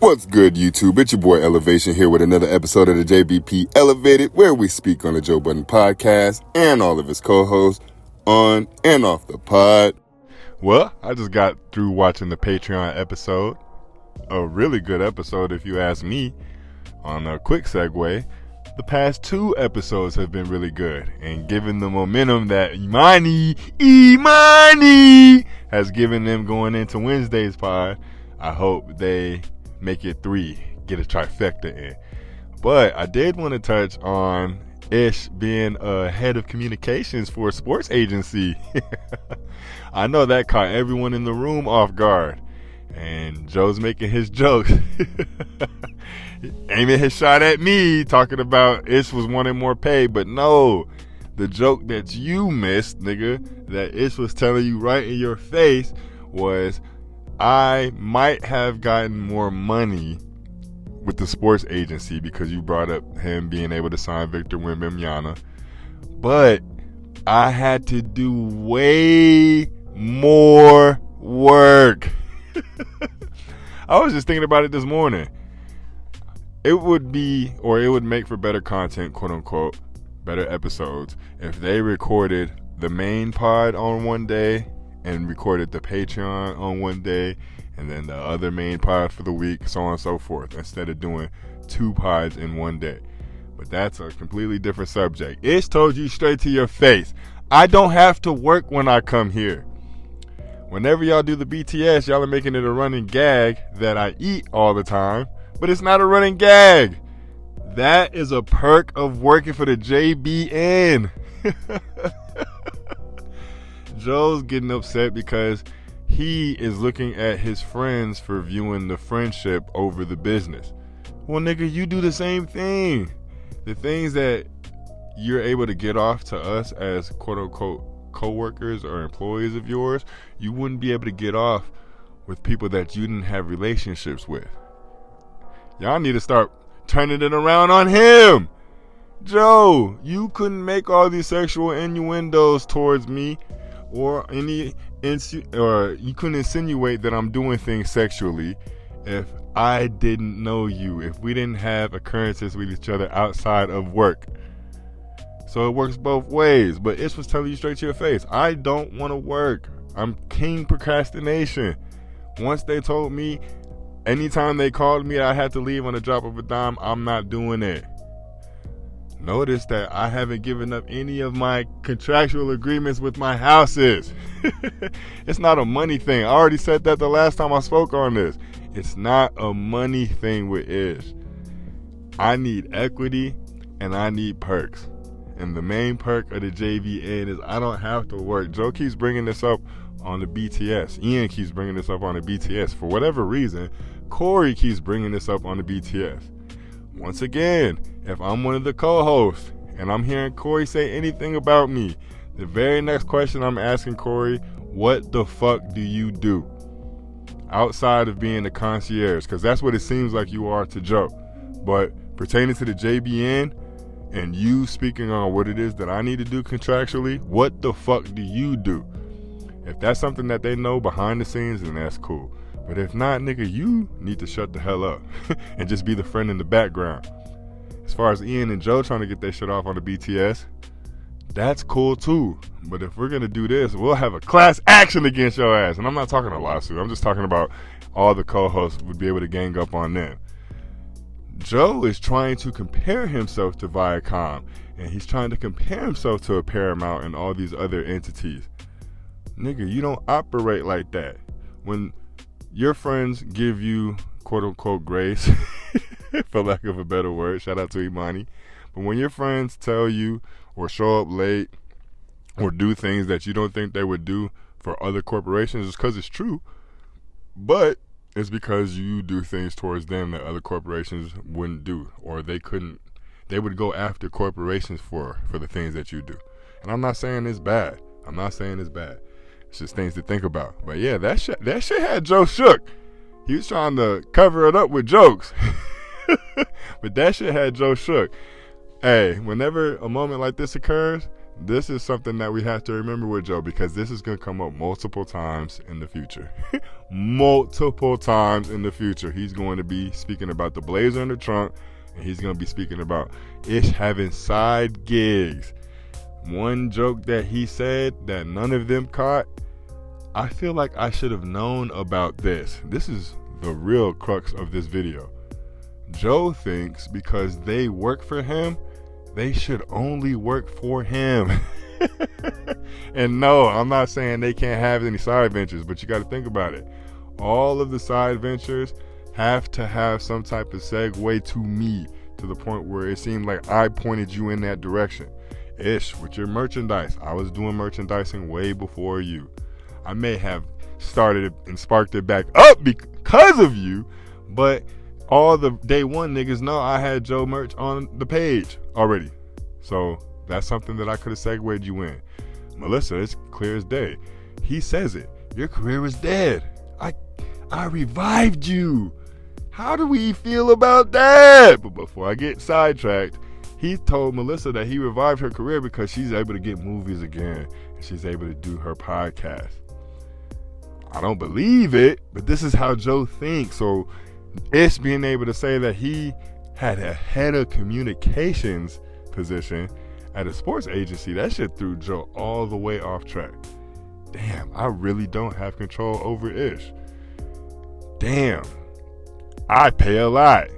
What's good, YouTube? It's your boy Elevation here with another episode of the JBP Elevated, where we speak on the Joe Budden podcast and all of his co-hosts on and off the pod. Well, I just got through watching the Patreon episode. A really good episode, if you ask me. On a quick segue, the past two episodes have been really good. And given the momentum that Imani has given them going into Wednesday's pod, I hope they make it 3, get a trifecta in. But I did want to touch on Ish being a head of communications for a sports agency. I know that caught everyone in the room off guard. And Joe's making his jokes. Aiming his shot at me, talking about Ish was wanting more pay. But no, the joke that you missed, nigga, that Ish was telling you right in your face was, I might have gotten more money with the sports agency because you brought up him being able to sign Victor Wembanyama, but I had to do way more work. I was just thinking about it this morning. It would make for better content, quote unquote, better episodes, if they recorded the main pod on one day and recorded the Patreon on one day, and then the other main pod for the week, so on and so forth, instead of doing 2 pods in one day. But that's a completely different subject. Ish told you straight to your face, I don't have to work when I come here. Whenever y'all do the BTS, y'all are making it a running gag that I eat all the time, but it's not a running gag. That is a perk of working for the JBN. Joe's getting upset because he is looking at his friends for viewing the friendship over the business. Well, nigga, you do the same thing. The things that you're able to get off to us as quote-unquote co-workers or employees of yours, you wouldn't be able to get off with people that you didn't have relationships with. Y'all need to start turning it around on him. Joe, you couldn't make all these sexual innuendos towards me, or you couldn't insinuate that I'm doing things sexually if I didn't know you, if we didn't have occurrences with each other outside of work. So it works both ways. But Ish was telling you straight to your face, I don't want to work. I'm king procrastination. Once they told me anytime they called me I had to leave on the drop of a dime, I'm not doing it. Notice that I haven't given up any of my contractual agreements with my houses. It's not a money thing. I already said that the last time I spoke on this. It's not a money thing with Ish. I need equity and I need perks. And the main perk of the JVN is I don't have to work. Joe keeps bringing this up on the BTS. Ian keeps bringing this up on the BTS. For whatever reason, Corey keeps bringing this up on the BTS. Once again, if I'm one of the co-hosts and I'm hearing Corey say anything about me, the very next question I'm asking Corey, what the fuck do you do outside of being the concierge? Because that's what it seems like you are to Joe. But pertaining to the JBN and you speaking on what it is that I need to do contractually, what the fuck do you do? If that's something that they know behind the scenes, then that's cool. But if not, nigga, you need to shut the hell up and just be the friend in the background. As far as Ian and Joe trying to get their shit off on the BTS, that's cool too. But if we're going to do this, we'll have a class action against your ass. And I'm not talking a lawsuit. I'm just talking about all the co-hosts would be able to gang up on them. Joe is trying to compare himself to Viacom. And he's trying to compare himself to a Paramount and all these other entities. Nigga, you don't operate like that. When your friends give you quote-unquote grace, for lack of a better word, shout out to Imani, but when your friends tell you or show up late or do things that you don't think they would do for other corporations, it's because it's true, but it's because you do things towards them that other corporations wouldn't do, or they would go after corporations for the things that you do. And I'm not saying it's bad. It's just things to think about. But yeah, that shit had Joe shook. He was trying to cover it up with jokes. But that shit had Joe shook. Hey, whenever a moment like this occurs, This is something that we have to remember with Joe, because this is going to come up multiple times in the future. Multiple times in the future. He's going to be speaking about the blazer in the trunk, and he's going to be speaking about Ish having side gigs. One joke that he said that none of them caught, I feel like I should have known about this. This is the real crux of this video. Joe thinks because they work for him, they should only work for him. And no, I'm not saying they can't have any side ventures, but you got to think about it. All of the side ventures have to have some type of segue to me, to the point where it seemed like I pointed you in that direction. Ish, with your merchandise, I was doing merchandising way before you. I may have started it and sparked it back up because of you, but all the day one niggas know I had Joe merch on the page already. So that's something that I could have segued you in. Melissa, it's clear as day. He says it. Your career was dead. I revived you. How do we feel about that? But before I get sidetracked, he told Melissa that he revived her career because she's able to get movies again and she's able to do her podcast. I don't believe it, but this is how Joe thinks. So it's being able to say that he had a head of communications position at a sports agency, that shit threw Joe all the way off track. Damn, I really don't have control over Ish. Damn, I pay a lot.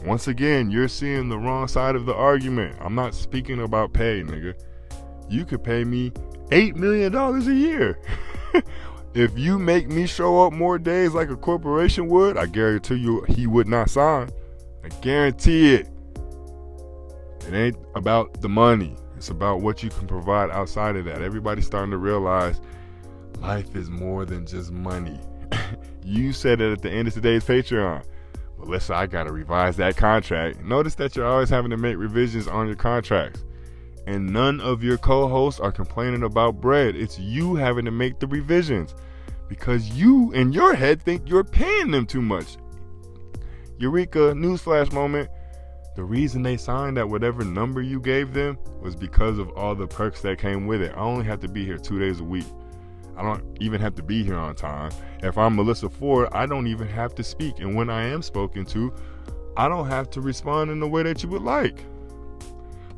Once again, you're seeing the wrong side of the argument. I'm not speaking about pay, nigga. You could pay me $8 million a year. If you make me show up more days like a corporation would, I guarantee you he would not sign. I guarantee it. It ain't about the money. It's about what you can provide outside of that. Everybody's starting to realize life is more than just money. You said it at the end of today's Patreon. Well, listen, I got to revise that contract. Notice that you're always having to make revisions on your contracts. And none of your co-hosts are complaining about bread. It's you having to make the revisions because you in your head think you're paying them too much. Eureka, newsflash moment. The reason they signed at whatever number you gave them was because of all the perks that came with it. I only have to be here 2 days a week. I don't even have to be here on time. If I'm Melissa Ford, I don't even have to speak. And when I am spoken to, I don't have to respond in the way that you would like.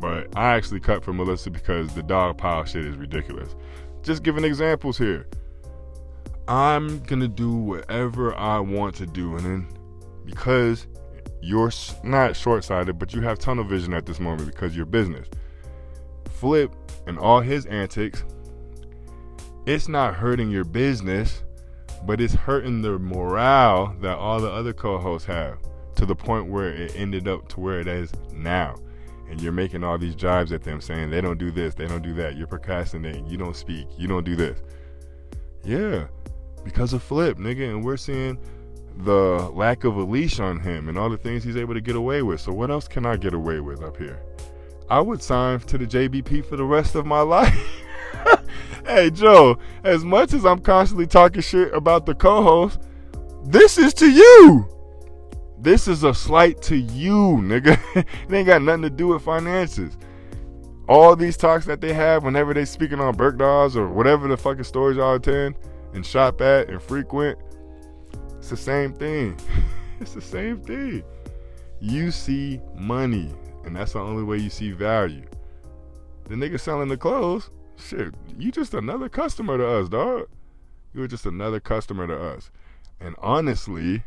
But I actually cut for Melissa because the dog pile shit is ridiculous. Just giving examples here. I'm going to do whatever I want to do. And then because you're not short-sighted, but you have tunnel vision at this moment because you're business. Flip and all his antics, it's not hurting your business, but it's hurting the morale that all the other co-hosts have, to the point where it ended up to where it is now. And you're making all these jibes at them saying they don't do this, they don't do that. You're procrastinating, you don't speak, you don't do this. Yeah, because of Flip, nigga. And we're seeing the lack of a leash on him and all the things he's able to get away with. So what else can I get away with up here? I would sign to the JBP for the rest of my life. Hey, Joe, as much as I'm constantly talking shit about the co-host, this is to you. This is a slight to you, nigga. It ain't got nothing to do with finances. All these talks that they have whenever they speaking on Berkdahls or whatever the fucking stores y'all attend and shop at and frequent, it's the same thing. It's the same thing. You see money, and that's the only way you see value. The nigga selling the clothes, shit, you just another customer to us, dog. You were just another customer to us. And honestly,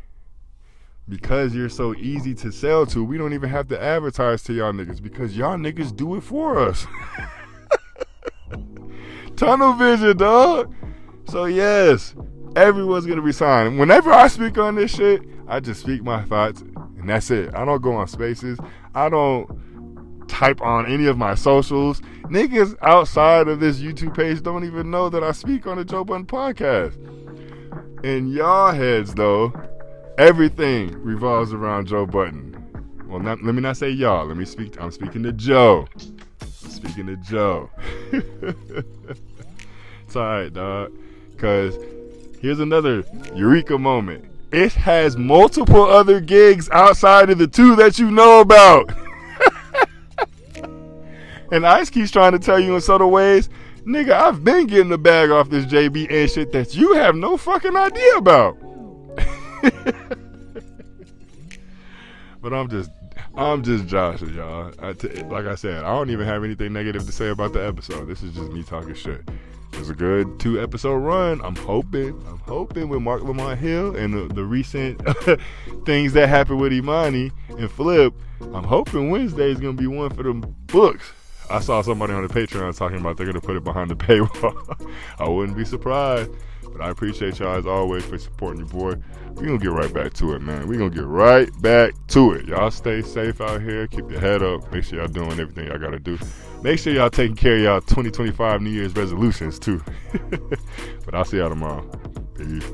because you're so easy to sell to, we don't even have to advertise to y'all niggas because y'all niggas do it for us. Tunnel vision, dog. So yes, everyone's gonna be signed. Whenever I speak on this shit, I just speak my thoughts and that's it. I don't go on spaces. I don't type on any of my socials. Niggas outside of this YouTube page don't even know that I speak on the Joe Budden podcast. In y'all heads though, everything revolves around Joe Budden. Well, let me not say y'all. I'm speaking to Joe. I'm speaking to Joe. It's alright, dog. Because here's another Eureka moment. It has multiple other gigs outside of the two that you know about. And Ice keeps trying to tell you in subtle ways, nigga, I've been getting the bag off this JB and shit that you have no fucking idea about. But I'm just joshing, y'all. Like I said, I don't even have anything negative to say about the episode. This is just me talking shit. It's a good 2-episode run. I'm hoping with Mark Lamont Hill and the recent things that happened with Imani and Flip, I'm hoping Wednesday is going to be one for them books. I saw somebody on the Patreon talking about they're going to put it behind the paywall. I wouldn't be surprised. But I appreciate y'all as always for supporting your boy. We're going to get right back to it, man. We're going to get right back to it. Y'all stay safe out here. Keep your head up. Make sure y'all doing everything y'all got to do. Make sure y'all taking care of y'all 2025 New Year's resolutions, too. But I'll see y'all tomorrow. Peace.